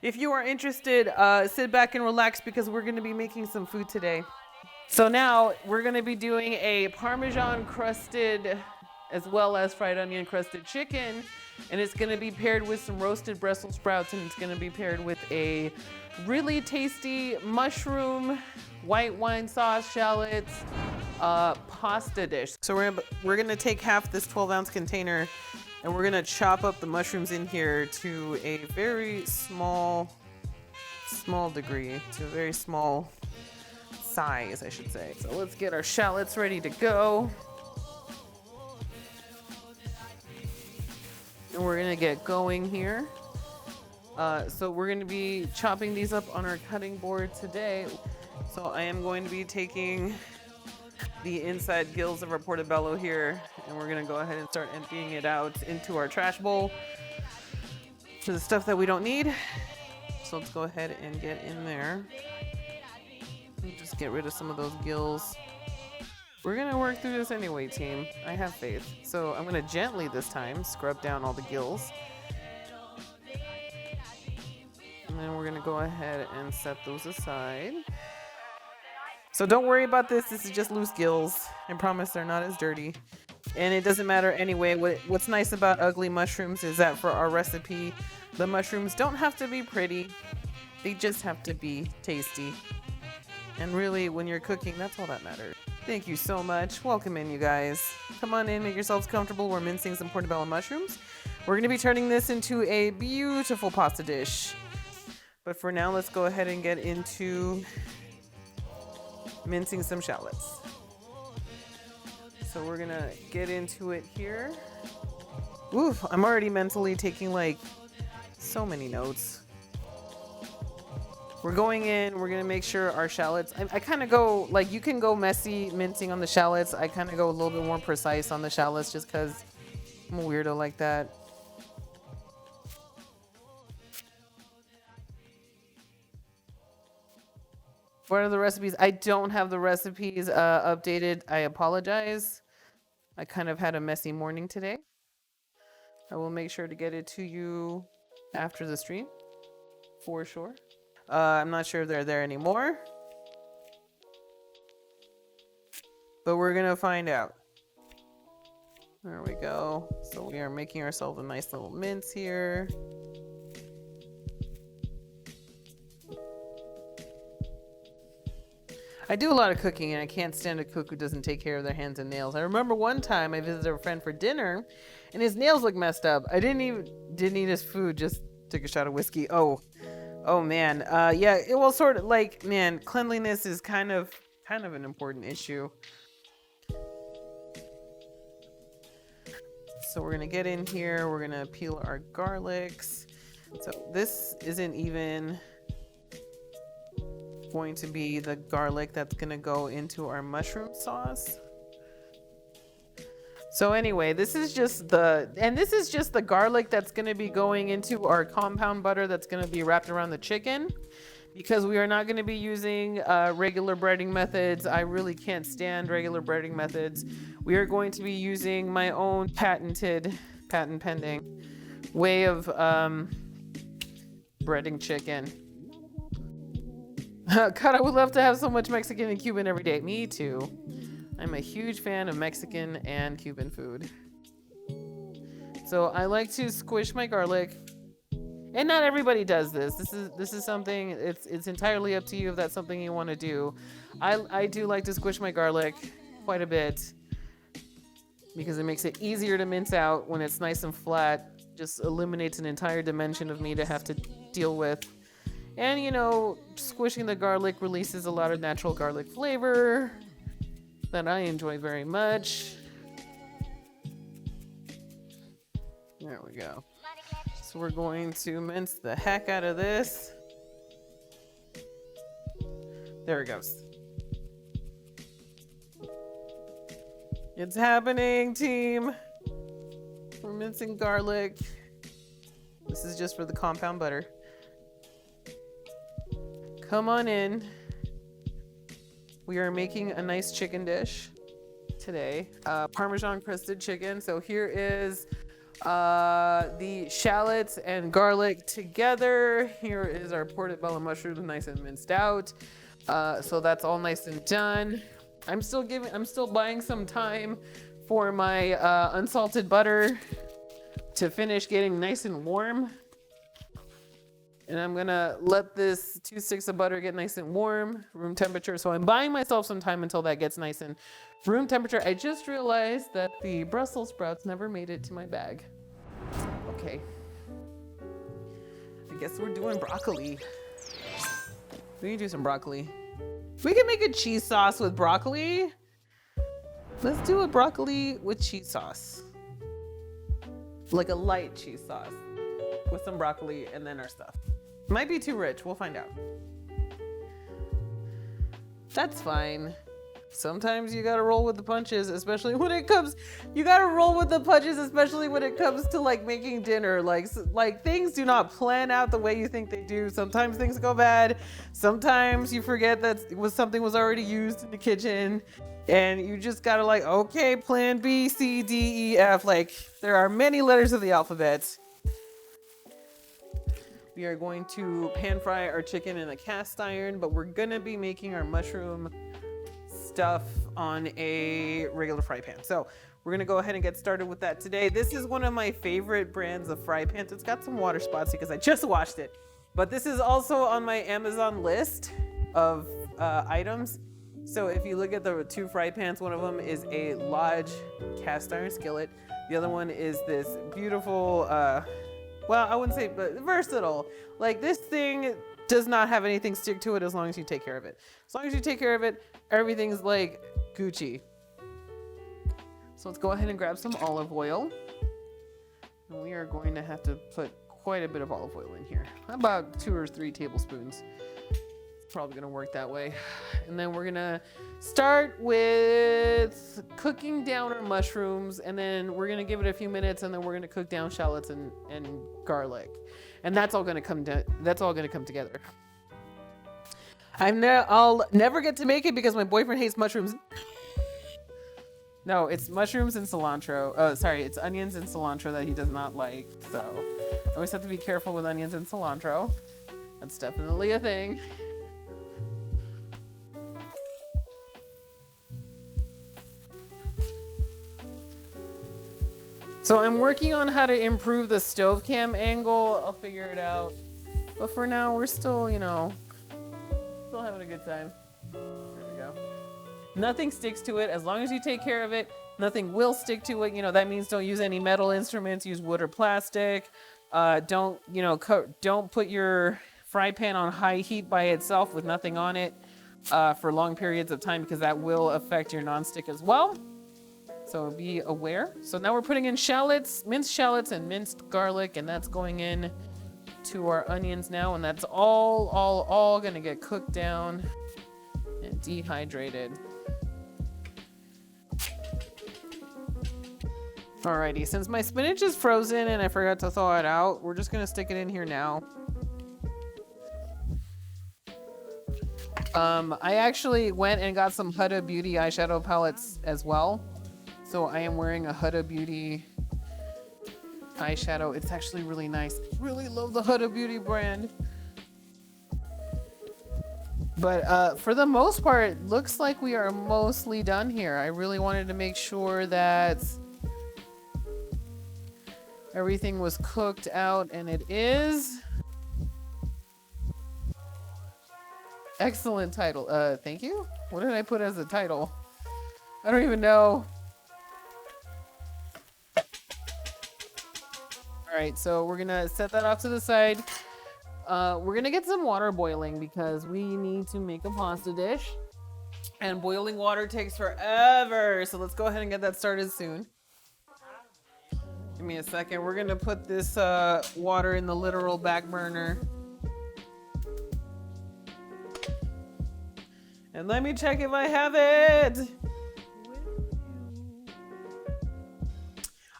If you are interested, sit back and relax because we're going to be making some food today. So now we're going to be doing a Parmesan crusted as well as fried onion crusted chicken. And it's going to be paired with some roasted Brussels sprouts, and it's going to be paired with a really tasty mushroom, white wine sauce, shallots, pasta dish. So we're going to take half this 12-ounce container and we're going to chop up the mushrooms in here to a very small degree, to a very small size, I should say. So let's get our shallots ready to go. And we're gonna get going here. So we're gonna be chopping these up on our cutting board today. So I am going to be taking the inside gills of our portobello here, and we're gonna go ahead and start emptying it out into our trash bowl for the stuff that we don't need. So let's go ahead and get in there. Just get rid of some of those gills. We're gonna work through this anyway, team. I have faith. So I'm gonna gently this time scrub down all the gills. And then we're gonna go ahead and set those aside. So don't worry about this. This is just loose gills. I promise they're not as dirty. And it doesn't matter anyway. What's nice about ugly mushrooms is that for our recipe, the mushrooms don't have to be pretty. They just have to be tasty. And really, when you're cooking, that's all that matters. Thank you so much. Welcome in, you guys. Come on in, make yourselves comfortable. We're mincing some portobello mushrooms. We're gonna be turning this into a beautiful pasta dish. But for now, let's go ahead and get into mincing some shallots. So we're gonna get into it here. Oof, I'm already mentally taking like so many notes. We're going in, we're gonna make sure our shallots, I kind of go, like you can go messy mincing on the shallots. I kind of go a little bit more precise on the shallots just because I'm a weirdo like that. What are the recipes? I don't have the recipes updated. I apologize. I kind of had a messy morning today. I will make sure to get it to you after the stream, for sure. I'm not sure if they're there anymore, but we're gonna find out. There we go. So we are making ourselves a nice little mince here. I do a lot of cooking, and I can't stand a cook who doesn't take care of their hands and nails. I remember one time I visited a friend for dinner, and his nails looked messed up. I didn't eat his food, just took a shot of whiskey. Oh man. Yeah, it will sort of like, man, cleanliness is kind of an important issue. So we're gonna get in here, we're gonna peel our garlics. So this isn't even going to be the garlic that's gonna go into our mushroom sauce. So anyway, this is just the garlic that's gonna be going into our compound butter that's gonna be wrapped around the chicken, because we are not gonna be using regular breading methods. I really can't stand regular breading methods. We are going to be using my own patent pending way of breading chicken. God, I would love to have so much Mexican and Cuban every day. Me too. I'm a huge fan of Mexican and Cuban food. So I like to squish my garlic. And not everybody does this. This is something, it's entirely up to you if that's something you want to do. I do like to squish my garlic quite a bit because it makes it easier to mince out when it's nice and flat. Just eliminates an entire dimension of me to have to deal with. And you know, squishing the garlic releases a lot of natural garlic flavor that I enjoy very much. There we go. So we're going to mince the heck out of this. There it goes. It's happening, team. We're mincing garlic. This is just for the compound butter. Come on in. We are making a nice chicken dish today. Parmesan crusted chicken. So here is the shallots and garlic together. Here is our portobello mushrooms, nice and minced out. So that's all nice and done. I'm still buying some time for my unsalted butter to finish getting nice and warm. And I'm gonna let this 2 sticks of butter get nice and warm, room temperature. So I'm buying myself some time until that gets nice and room temperature. I just realized that the Brussels sprouts never made it to my bag. Okay. I guess we're doing broccoli. We can do some broccoli. We can make a cheese sauce with broccoli. Let's do a broccoli with cheese sauce. Like a light cheese sauce with some broccoli and then our stuff. Might be too rich, we'll find out. That's fine. Sometimes you gotta roll with the punches, especially when it comes, you gotta roll with the punches, especially when it comes to like making dinner. Like things do not plan out the way you think they do. Sometimes things go bad. Sometimes you forget that something was already used in the kitchen. And you just gotta like, okay, plan B, C, D, E, F. Like there are many letters of the alphabet. We are going to pan fry our chicken in a cast iron, but we're gonna be making our mushroom stuff on a regular fry pan. So we're gonna go ahead and get started with that today. This is one of my favorite brands of fry pans. It's got some water spots because I just washed it. But this is also on my Amazon list of items. So if you look at the 2 fry pans, one of them is a Lodge cast iron skillet. The other one is this beautiful, well, I wouldn't say, but versatile. Like this thing does not have anything stick to it as long as you take care of it. As long as you take care of it, everything's like Gucci. So let's go ahead and grab some olive oil. And we are going to have to put quite a bit of olive oil in here. About 2 or 3 tablespoons. It's probably gonna work that way. And then we're gonna start with cooking down our mushrooms, and then we're gonna give it a few minutes, and then we're gonna cook down shallots and garlic. And that's all gonna come together. I'll never get to make it because my boyfriend hates mushrooms. No, it's mushrooms and cilantro. Oh, sorry, it's onions and cilantro that he does not like. So I always have to be careful with onions and cilantro. That's definitely a thing. So I'm working on how to improve the stove cam angle. I'll figure it out. But for now, we're still, still having a good time. There we go. Nothing sticks to it. As long as you take care of it, nothing will stick to it. That means don't use any metal instruments. Use wood or plastic. Don't put your fry pan on high heat by itself with nothing on it for long periods of time, because that will affect your nonstick as well. So be aware. So now we're putting in shallots, minced shallots and minced garlic, and that's going in to our onions now, and that's all gonna get cooked down and dehydrated. Alrighty, since my spinach is frozen and I forgot to thaw it out, we're just gonna stick it in here now. I actually went and got some Huda Beauty eyeshadow palettes as well. So I am wearing a Huda Beauty eyeshadow. It's actually really nice. Really love the Huda Beauty brand. But for the most part, it looks like we are mostly done here. I really wanted to make sure that everything was cooked out, and it is. Excellent title. Thank you. What did I put as a title? I don't even know. All right, so we're gonna set that off to the side. We're gonna get some water boiling because we need to make a pasta dish, and boiling water takes forever. So let's go ahead and get that started soon. Give me a second. We're gonna put this water in the literal back burner. And let me check if I have it.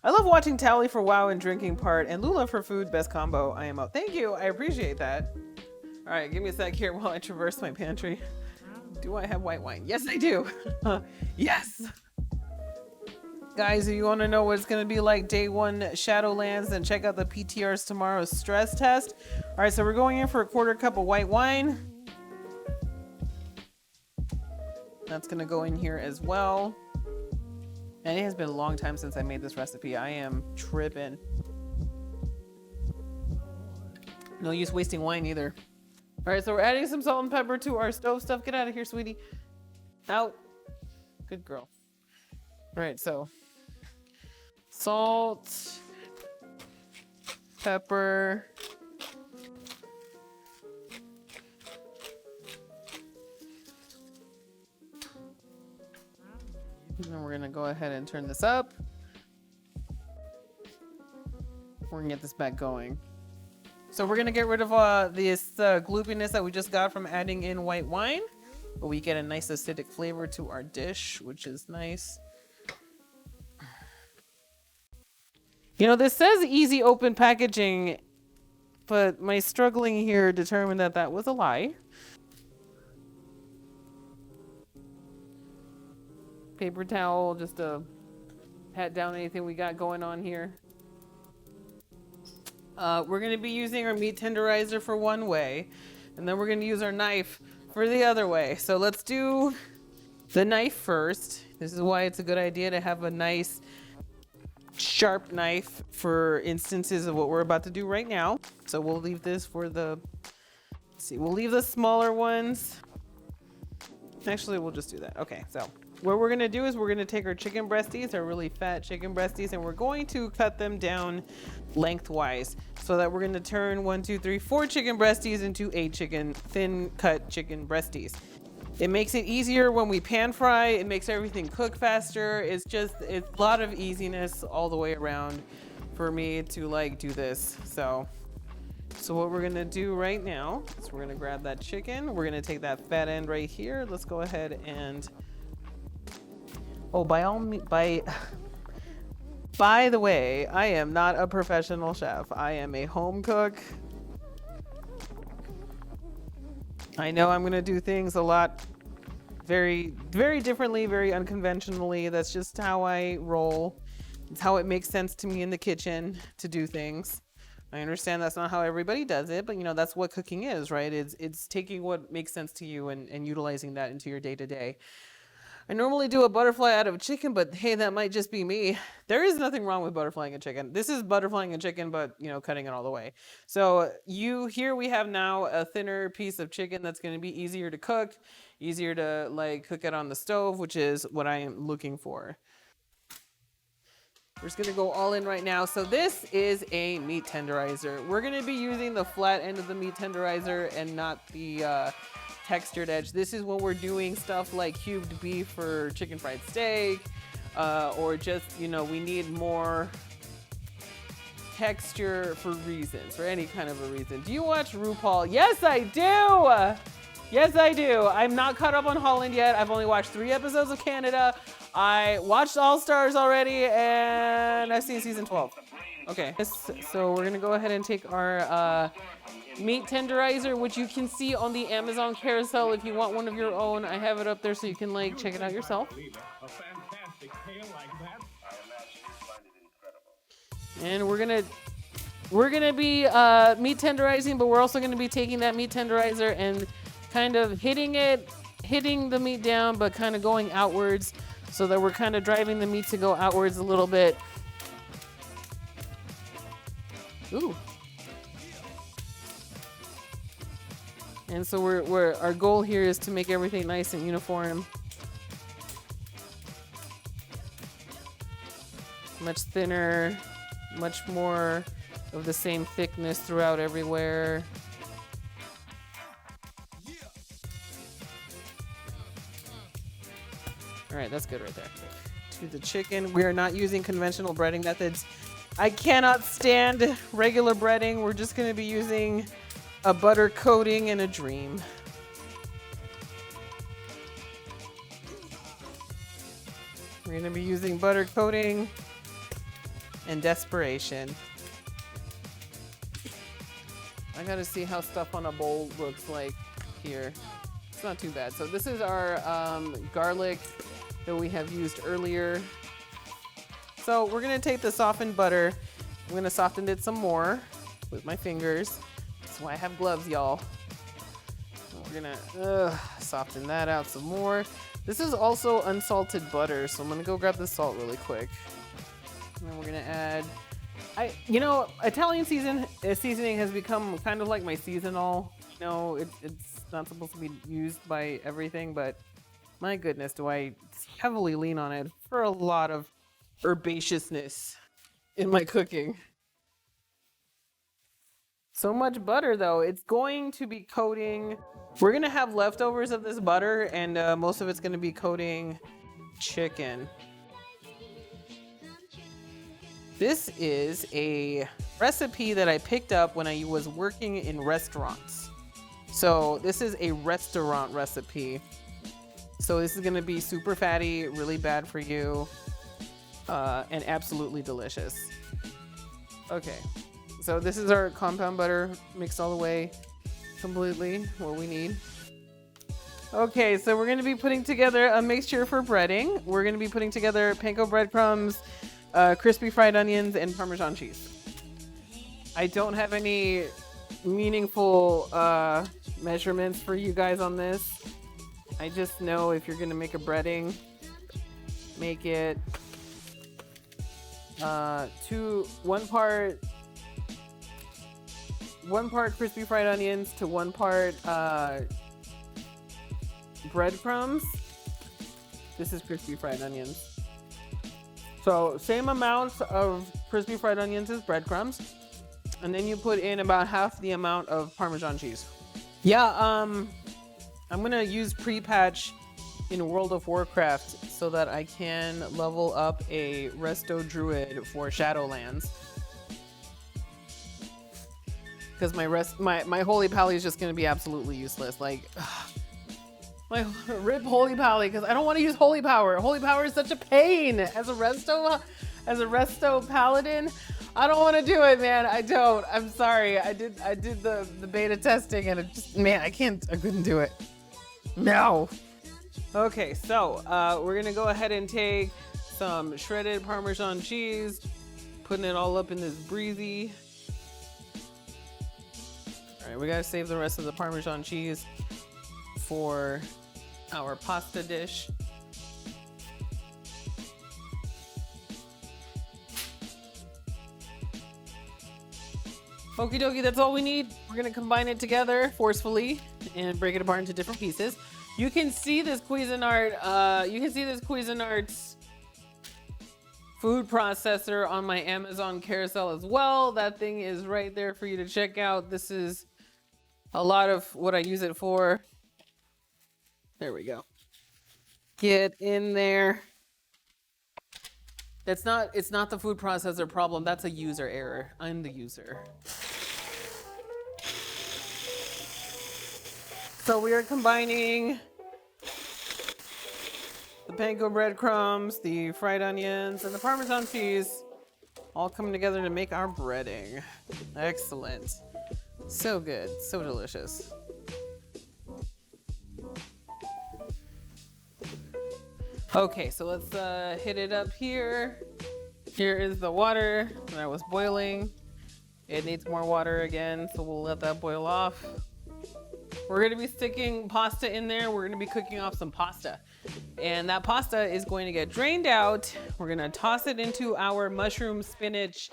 I love watching Tally for WoW and drinking part, and Lula for food. Best combo. I am out. Thank you. I appreciate that. All right, give me a sec here while I traverse my pantry. Do I have white wine? Yes, I do. Yes. Guys, if you want to know what it's going to be like day one Shadowlands, then check out the PTR's tomorrow's stress test. All right, so we're going in for a 1/4 cup of white wine. That's going to go in here as well. And it has been a long time since I made this recipe. I am tripping. No use wasting wine either. All right, so we're adding some salt and pepper to our stove stuff. Get out of here, sweetie. Out. Good girl. All right, so salt, pepper, and then we're gonna go ahead and turn this up. We're gonna get this back going. So we're gonna get rid of this gloopiness that we just got from adding in white wine, but we get a nice acidic flavor to our dish, which is nice. You know, this says easy open packaging, but my struggling here determined that that was a lie. Paper towel, just to pat down anything we got going on here. We're going to be using our meat tenderizer for one way, and then we're going to use our knife for the other way. So let's do the knife first. This is why it's a good idea to have a nice sharp knife for instances of what we're about to do right now. So we'll leave this for the, let's see, we'll leave the smaller ones. Actually, we'll just do that. Okay, so what we're gonna do is we're gonna take our chicken breasties, our really fat chicken breasties, and we're going to cut them down lengthwise so that we're gonna turn 1, 2, 3, 4 chicken breasties into 8 thin cut chicken breasties. It makes it easier when we pan fry. It makes everything cook faster. It's a lot of easiness all the way around for me to like do this. So what we're gonna do right now is we're gonna grab that chicken. We're gonna take that fat end right here. Let's go ahead and, oh, by the way, I am not a professional chef. I am a home cook. I know I'm gonna do things a lot very, very differently, very unconventionally. That's just how I roll. It's how it makes sense to me in the kitchen to do things. I understand that's not how everybody does it, but you know, that's what cooking is, right? It's taking what makes sense to you and utilizing that into your day-to-day. I normally do a butterfly out of a chicken, but hey, that might just be me. There is nothing wrong with butterflying a chicken. This is butterflying a chicken, but you know, cutting it all the way. So here we have now a thinner piece of chicken that's going to be easier to cook, easier to like cook it on the stove, which is what I am looking for. We're just gonna go all in right now. So this is a meat tenderizer. We're gonna be using the flat end of the meat tenderizer and not the textured edge. This is when we're doing stuff like cubed beef for chicken fried steak, or just, you know, we need more texture for reasons, for any kind of a reason. Do you watch RuPaul? Yes, I do. Yes, I do. I'm not caught up on Holland yet. I've only watched 3 episodes of Canada. I watched All Stars already, and I've seen season 12. Okay, so we're gonna go ahead and take our meat tenderizer, which you can see on the Amazon carousel if you want one of your own. I have it up there so you can like check it out yourself. And we're gonna be meat tenderizing, but we're also gonna be taking that meat tenderizer and kind of hitting the meat down, but kind of going outwards, so that we're kind of driving the meat to go outwards a little bit. Ooh. And so our goal here is to make everything nice and uniform. Much thinner, much more of the same thickness throughout everywhere. All right, that's good right there. To the chicken, we are not using conventional breading methods. I cannot stand regular breading. We're just gonna be using a butter coating and a dream. We're gonna be using butter coating and desperation. I gotta see how stuff on a bowl looks like here. It's not too bad. So this is our garlic that we have used earlier. So we're gonna take the softened butter. I'm gonna soften it some more with my fingers. That's why I have gloves, y'all. We're gonna soften that out some more. This is also unsalted butter, so I'm gonna go grab the salt really quick. And then we're gonna add, Italian seasoning has become kind of like my seasonal. It's not supposed to be used by everything, but my goodness, do I heavily lean on it for a lot of herbaceousness in my cooking. So much butter though, it's going to be coating. We're gonna have leftovers of this butter, and most of it's gonna be coating chicken. This is a recipe that I picked up when I was working in restaurants. So this is a restaurant recipe. So this is gonna be super fatty, really bad for you, and absolutely delicious. Okay, so this is our compound butter mixed all the way, completely what we need. Okay, so we're gonna be putting together a mixture for breading. We're gonna be putting together panko breadcrumbs, crispy fried onions, and Parmesan cheese. I don't have any meaningful measurements for you guys on this. I just know if you're gonna make a breading, make it one part crispy fried onions to 1 part breadcrumbs. This is crispy fried onions. So same amount of crispy fried onions as breadcrumbs, and then you put in about half the amount of Parmesan cheese. Yeah, I'm gonna use pre-patch in World of Warcraft so that I can level up a resto druid for Shadowlands. Because my holy pally is just gonna be absolutely useless. Like, my rip holy pally, because I don't want to use holy power. Holy power is such a pain as a resto paladin. I don't want to do it, man. I don't. I'm sorry. I did the beta testing, and it just, man, I couldn't do it. No. Okay, so we're gonna go ahead and take some shredded Parmesan cheese, putting it all up in this breezy. All right, we gotta save the rest of the Parmesan cheese for our pasta dish. Okie dokie, that's all we need. We're gonna combine it together forcefully and break it apart into different pieces. You can see this Cuisinart, food processor on my Amazon carousel as well. That thing is right there for you to check out. This is a lot of what I use it for. There we go. Get in there. It's not the food processor problem. That's a user error. I'm the user. So we are combining the panko breadcrumbs, the fried onions, and the Parmesan cheese, all coming together to make our breading. Excellent. So good. So delicious. Okay, so let's hit it up here. Here is the water that was boiling. It needs more water again, so we'll let that boil off. We're gonna be sticking pasta in there. We're gonna be cooking off some pasta. And that pasta is going to get drained out. We're gonna toss it into our mushroom spinach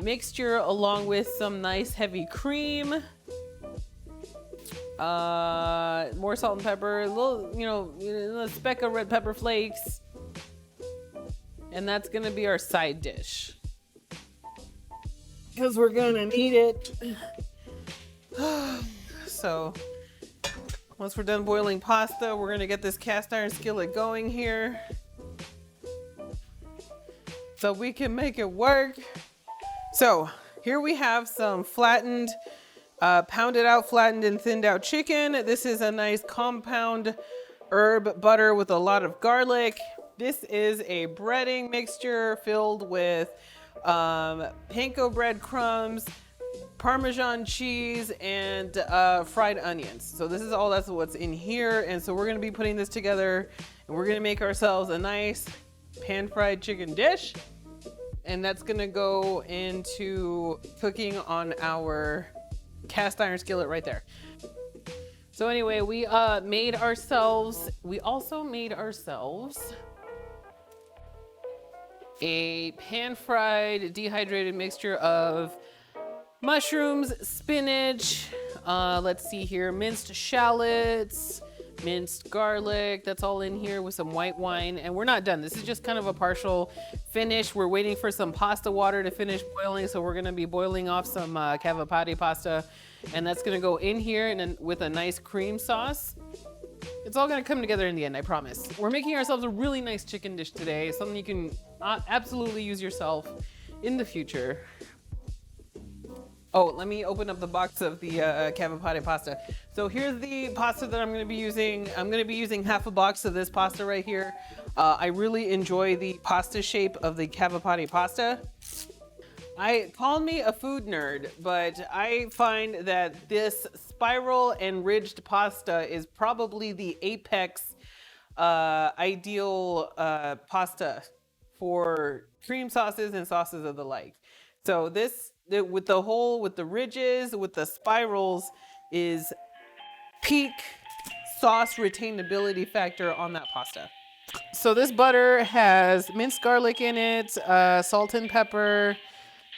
mixture along with some nice heavy cream. More salt and pepper, a little, a speck of red pepper flakes. And that's gonna be our side dish. Because we're gonna need it. So, once we're done boiling pasta, we're gonna get this cast iron skillet going here. So we can make it work. So, here we have some flattened, pounded out, flattened, and thinned out chicken. This is a nice compound herb butter with a lot of garlic. This is a breading mixture filled with panko breadcrumbs, Parmesan cheese, and fried onions. So this is all that's what's in here. And so we're gonna be putting this together and we're gonna make ourselves a nice pan-fried chicken dish. and that's gonna go into cooking on our cast iron skillet right there. So anyway, we also made ourselves a pan-fried dehydrated mixture of mushrooms, spinach, let's see here, minced shallots, minced garlic, that's all in here with some white wine. And we're not done. This is just kind of a partial finish. We're waiting for some pasta water to finish boiling. So we're gonna be boiling off some cavapati pasta, and that's gonna go in here and then with a nice cream sauce. It's all gonna come together in the end, I promise. We're making ourselves a really nice chicken dish today, something you can absolutely use yourself in the future. Oh, let me open up the box of the cavapati pasta. So here's the pasta that I'm gonna be using. I'm gonna be using half a box of this pasta right here. I really enjoy the pasta shape of the cavapati pasta. Call me a food nerd, but I find that this spiral and ridged pasta is probably the apex ideal pasta for cream sauces and sauces of the like. So this, with the ridges, with the spirals, is peak sauce retainability factor on that pasta. So this butter has minced garlic in it, salt and pepper.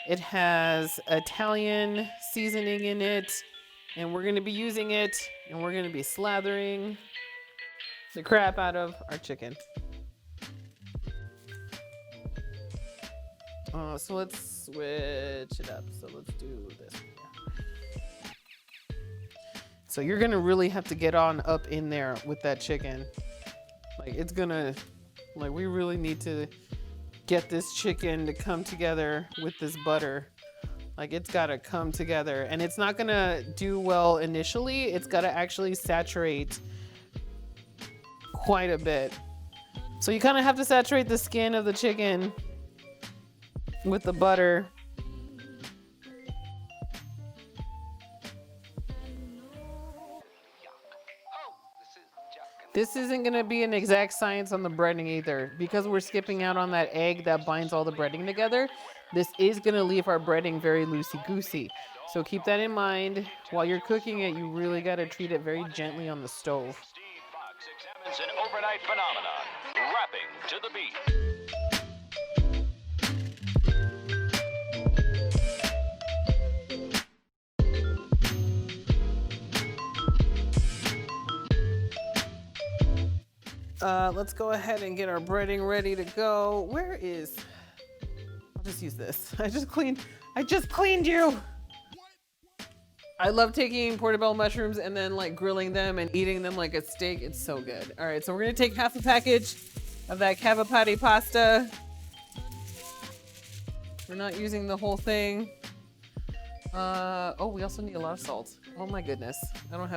It has Italian seasoning in it, and we're gonna be using it, and we're gonna be slathering the crap out of our chicken. So let's switch it up. So let's do this. So you're gonna really have to get on up in there with that chicken. We really need to get this chicken to come together with this butter. It's gotta come together, and it's not gonna do well initially. It's gotta actually saturate quite a bit. So you kind of have to saturate the skin of the chicken with the butter. This isn't gonna be an exact science on the breading either, because we're skipping out on that egg that binds all the breading together. This is gonna leave our breading very loosey-goosey. So keep that in mind. While you're cooking it, you really gotta treat it very gently on the stove. Examines an overnight phenomenon, rapping to the beat. Let's go ahead and get our breading ready to go. I'll just use this. I just cleaned you. I love taking portobello mushrooms and then grilling them and eating them like a steak. It's so good. All right, so we're gonna take half a package of that cavapati pasta. We're not using the whole thing. Oh, we also need a lot of salt. Oh my goodness. I don't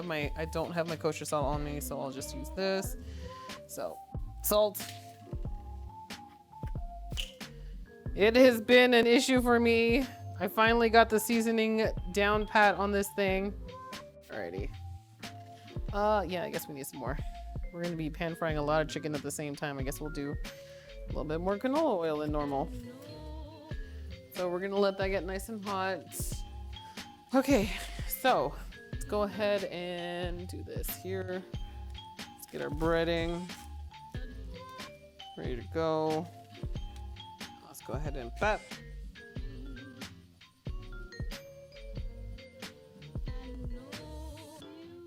have my kosher salt on me, so I'll just use this. So, salt. It has been an issue for me. I finally got the seasoning down pat on this thing. Alrighty. Yeah, I guess we need some more. We're gonna be pan frying a lot of chicken at the same time. I guess we'll do a little bit more canola oil than normal. So we're gonna let that get nice and hot. Okay, so let's go ahead and do this here. Get our breading ready to go. Let's go ahead and pat.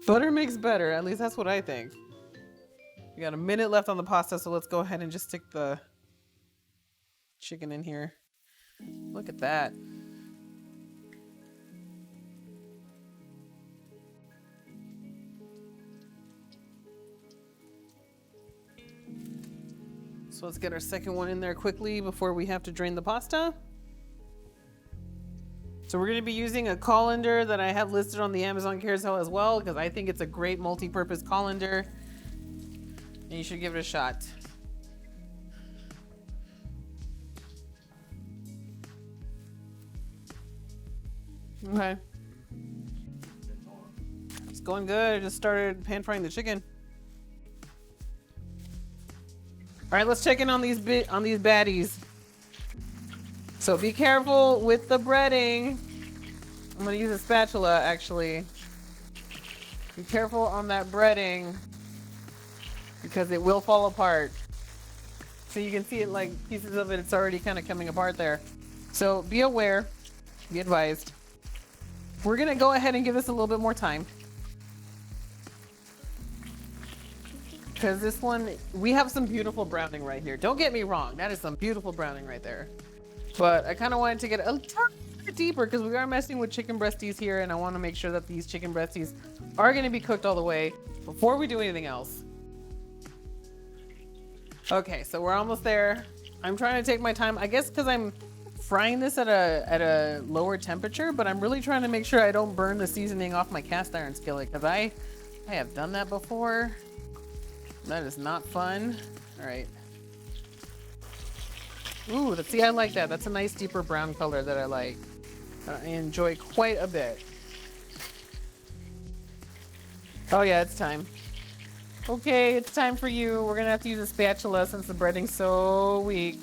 Butter makes better, at least that's what I think. We got a minute left on the pasta, so let's go ahead and just stick the chicken in here. Look at that. So let's get our second one in there quickly before we have to drain the pasta. So we're gonna be using a colander that I have listed on the Amazon carousel as well, because I think it's a great multi-purpose colander, and you should give it a shot. Okay. It's going good. I just started pan frying the chicken. All right, let's check in on these baddies. So be careful with the breading. I'm gonna use a spatula actually. Be careful on that breading because it will fall apart. So you can see it like pieces of it's already kind of coming apart there. So be aware, be advised. We're gonna go ahead and give this a little bit more time. Because this one, we have some beautiful browning right here. Don't get me wrong, that is some beautiful browning right there. But I kind of wanted to get a little bit deeper because we are messing with chicken breasties here, and I want to make sure that these chicken breasties are going to be cooked all the way before we do anything else. Okay, so we're almost there. I'm trying to take my time, I guess because I'm frying this at a lower temperature, but I'm really trying to make sure I don't burn the seasoning off my cast iron skillet because I have done that before. That is not fun. All right. Ooh, see, I like that. That's a nice deeper brown color that I like. I enjoy quite a bit. Oh yeah, it's time. Okay, it's time for you. We're gonna have to use a spatula since the breading's so weak.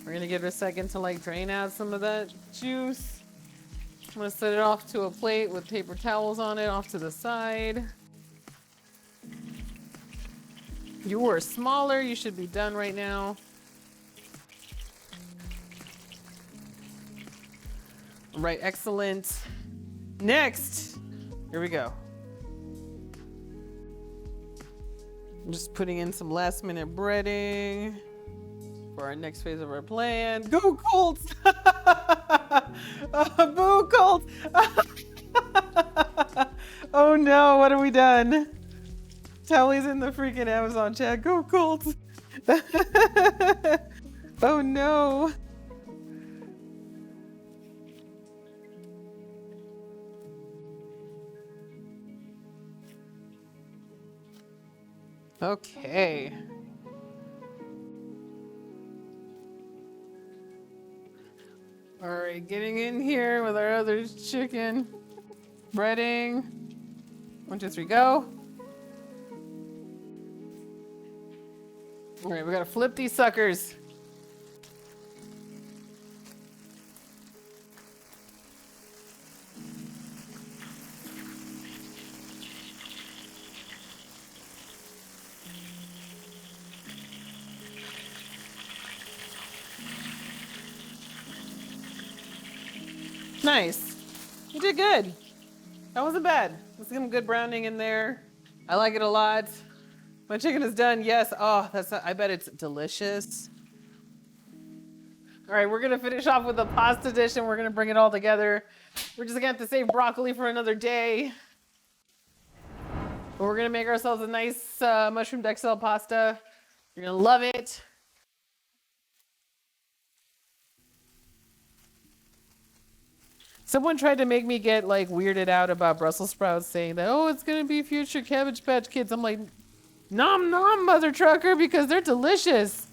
We're gonna give it a second to like drain out some of that juice. I'm gonna set it off to a plate with paper towels on it off to the side. You were smaller, you should be done right now. Right, excellent. Next, here we go. I'm just putting in some last minute breading for our next phase of our plan. Go Colts! Boo Colts! Oh no, what have we done? Tally's in the freaking Amazon chat. Go Colts! Oh no. Okay. All right, getting in here with our other chicken. Breading. 1, 2, 3, go. All right, we gotta flip these suckers. Nice. You did good. That wasn't bad. There's some good browning in there. I like it a lot. My chicken is done. Yes. Oh, I bet it's delicious. All right, we're gonna finish off with the pasta dish and we're gonna bring it all together. We're just gonna have to save broccoli for another day. But we're gonna make ourselves a nice mushroom Dexel pasta. You're gonna love it. Someone tried to make me get like weirded out about Brussels sprouts, saying that, oh, it's gonna be future Cabbage Patch Kids. I'm like, nom nom, mother trucker, because they're delicious.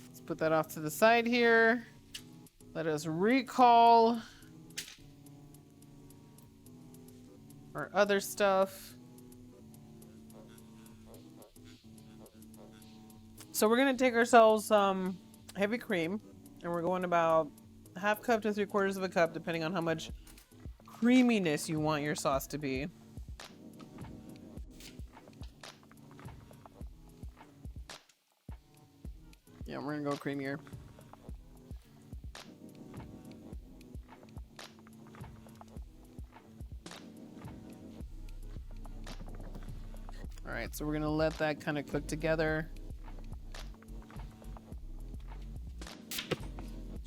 Let's put that off to the side here. Let us recall our other stuff. So we're gonna take ourselves some heavy cream. And we're going about 1/2 cup to 3/4 cup, depending on how much creaminess you want your sauce to be. Yeah, we're gonna go creamier. All right, so we're gonna let that kind of cook together.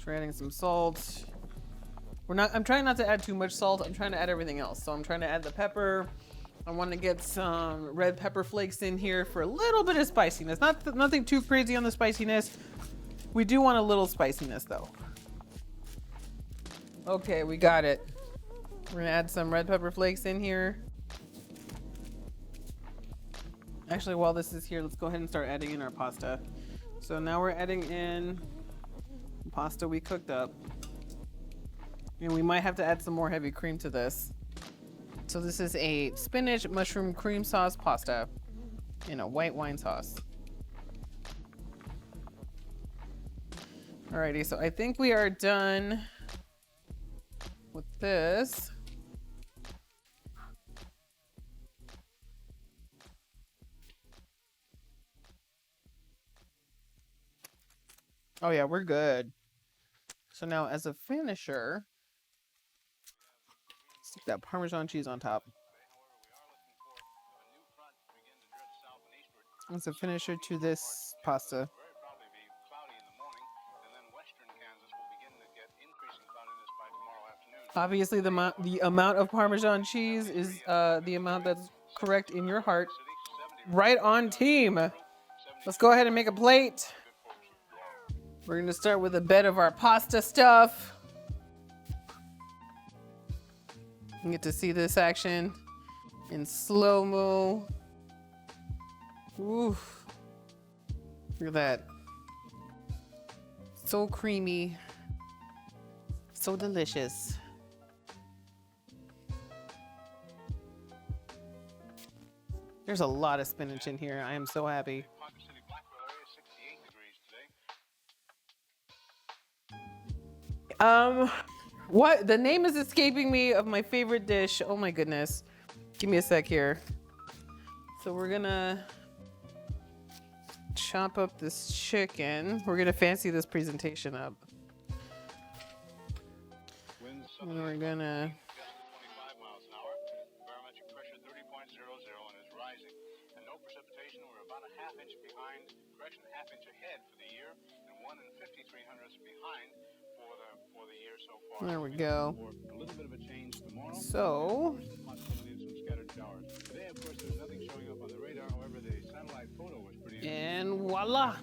We're adding some salt. I'm trying not to add too much salt. I'm trying to add everything else. So I'm trying to add the pepper. I want to get some red pepper flakes in here for a little bit of spiciness. Nothing too crazy on the spiciness. We do want a little spiciness though. Okay, we got it. We're gonna add some red pepper flakes in here. Actually, while this is here, let's go ahead and start adding in our pasta. So now we're adding in pasta we cooked up, and we might have to add some more heavy cream to this. So this is a spinach mushroom cream sauce pasta in a white wine sauce. Alrighty, so I think we are done with this. Oh yeah, we're good. So now as a finisher, stick that Parmesan cheese on top. As a finisher to this pasta. Obviously, the amount of Parmesan cheese is the amount that's correct in your heart. Right on, team. Let's go ahead and make a plate. We're gonna start with a bed of our pasta stuff. You get to see this action in slow-mo. Oof. Look at that. So creamy. So delicious. There's a lot of spinach in here. I am so happy. What? The name is escaping me of my favorite dish. Oh my goodness. Give me a sec here. So we're gonna chop up this chicken. We're gonna fancy this presentation up. And we're gonna there we go. So and voila,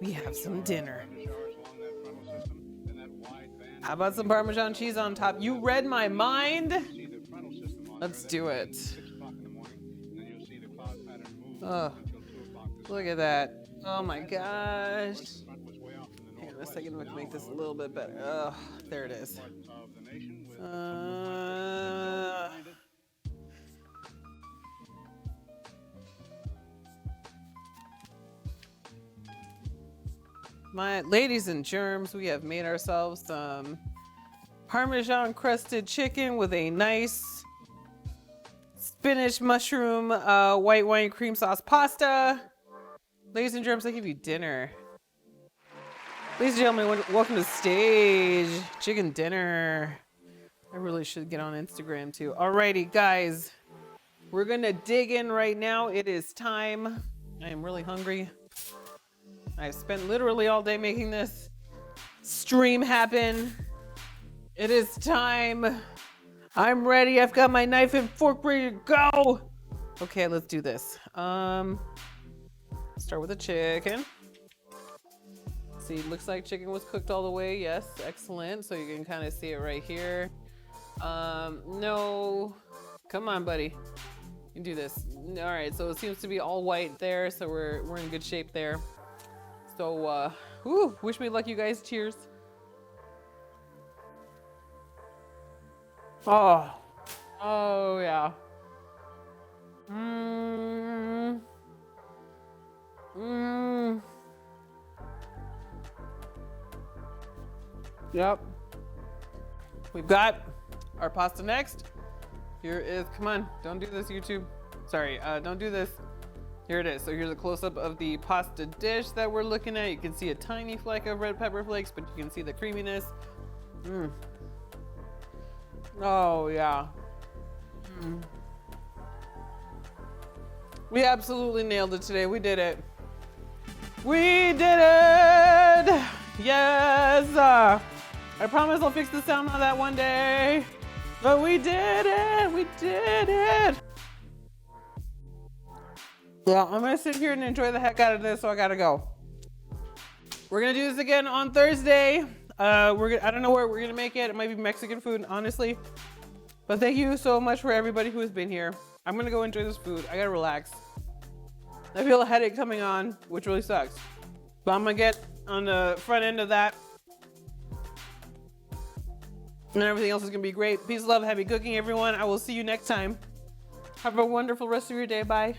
we have some dinner. How about some Parmesan cheese on top? You read my mind. Let's do it. Oh, look at that. Oh my gosh. Hang on a second, we can make this a little bit better. Oh, there it is. My ladies and germs, we have made ourselves some Parmesan crusted chicken with a nice spinach mushroom white wine cream sauce pasta. Ladies and germs, I give you dinner. Ladies and gentlemen, welcome to the stage. Chicken dinner. I really should get on Instagram too. Alrighty, guys. We're gonna dig in right now. It is time. I am really hungry. I've spent literally all day making this stream happen. It is time. I'm ready. I've got my knife and fork ready to go. Okay, let's do this. Start with the chicken. See, looks like chicken was cooked all the way. Yes, excellent. So you can kind of see it right here. No, come on, buddy. You can do this. All right, so it seems to be all white there, so we're in good shape there. So, wish me luck, you guys. Cheers. Oh yeah. Yep. We've got our pasta next. Here is, come on, don't do this, YouTube. Sorry, don't do this. Here it is. So here's a close-up of the pasta dish that we're looking at. You can see a tiny fleck of red pepper flakes, but you can see the creaminess. Oh, yeah. We absolutely nailed it today. We did it. We did it! Yes! I promise I'll fix the sound on that one day. But we did it! We did it! Yeah, I'm gonna sit here and enjoy the heck out of this, so I gotta go. We're gonna do this again on Thursday. I don't know where we're gonna make it. It might be Mexican food, honestly. But thank you so much for everybody who has been here. I'm gonna go enjoy this food. I gotta relax. I feel a headache coming on, which really sucks. But I'm gonna get on the front end of that. And everything else is gonna be great. Peace, love, happy cooking, everyone. I will see you next time. Have a wonderful rest of your day. Bye.